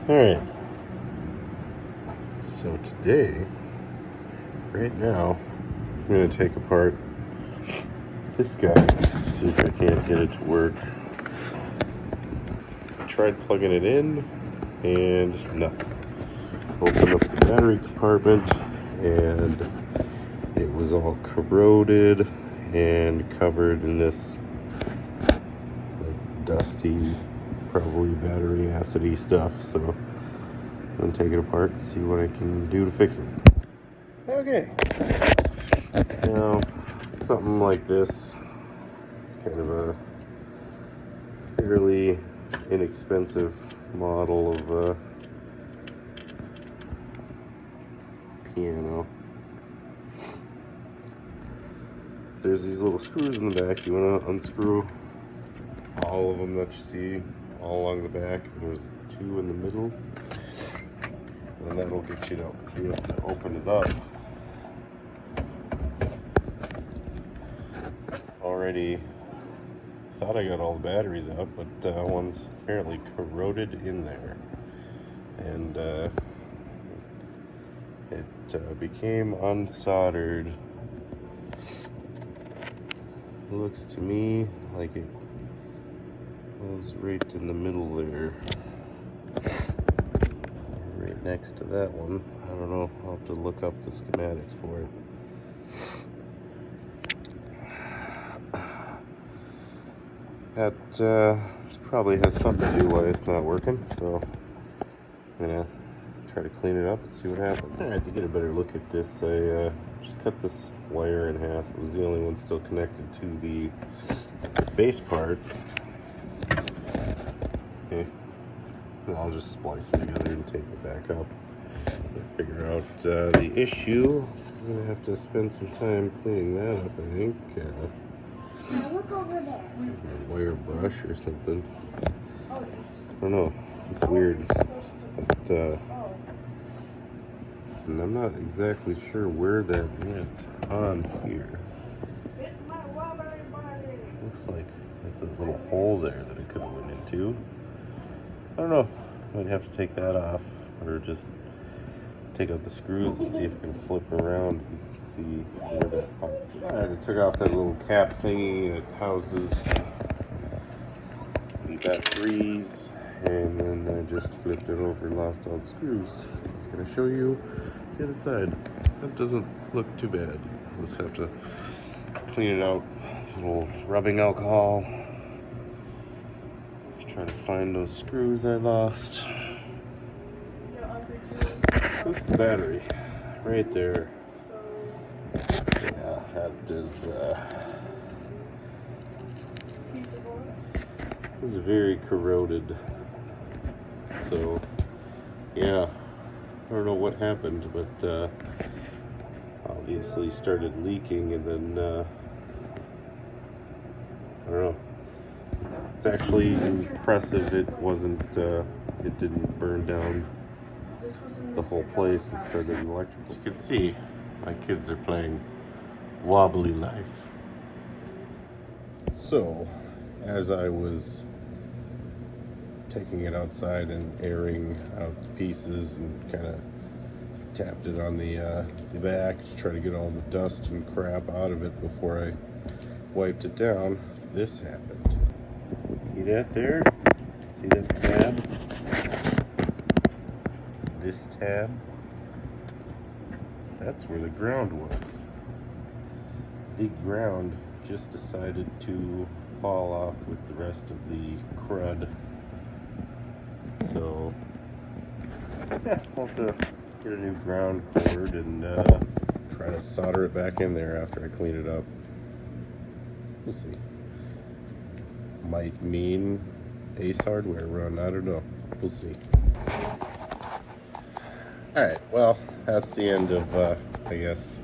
Alright, so today, right now, I'm going to take apart this guy, see if I can't get it to work. I tried plugging it in, and nothing. Opened up the battery compartment, and it was all corroded and covered in this like dusty, probably battery acidy stuff. So I'm gonna take it apart and see what I can do to fix it. Okay. Now, something like this, it's kind of a fairly inexpensive model of piano. There's these little screws in the back. You want to unscrew all of them that you see all along the back. There's two in the middle, and that'll get you to open it up. Already thought I got all the batteries out, but one's apparently corroded in there, and it became unsoldered. It looks to me like it was right in the middle there, right next to that one. I don't know, I'll have to look up the schematics for it. That probably has something to do why it's not working, so I'm gonna try to clean it up and see what happens. Alright, to get a better look at this, I just cut this wire in half. It was the only one still connected to the base part. Okay, and I'll just splice them together and take it back up and figure out the issue. I'm gonna have to spend some time cleaning that up, I think. Now look over there. A wire brush or something. I don't know. It's weird. But, and I'm not exactly sure where that went on here. Looks like there's a little hole there that it could have went into. I don't know. Might have to take that off, or just take out the screws and see if I can flip around and see where that comes from. Alright, I took off that little cap thingy that houses the batteries, and then I just flipped it over and lost all the screws. So I'm going to show you the other side. That doesn't look too bad. I'll just have to clean it out with a little rubbing alcohol. Try to find those screws I lost. This is the battery right there. Yeah, that is very corroded. So yeah, I don't know what happened, but obviously started leaking, and then I don't know. It's actually impressive it wasn't it didn't burn down the whole place and started electrical. As you can see, my kids are playing wobbly life. So, as I was taking it outside and airing out the pieces, and kind of tapped it on the back to try to get all the dust and crap out of it before I wiped it down, this happened. See that there? See that tab? This tab, that's where the ground was. The ground just decided to fall off with the rest of the crud. So yeah, I'll have to get a new ground cord and try to solder it back in there after I clean it up. We'll see. Might mean Ace Hardware run, I don't know. We'll see. Alright, well, that's the end of, I guess,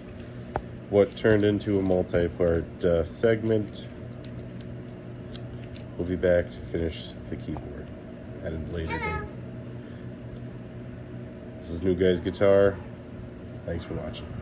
what turned into a multi-part segment. We'll be back to finish the keyboard at a later date. This is New Guy's Guitar. Thanks for watching.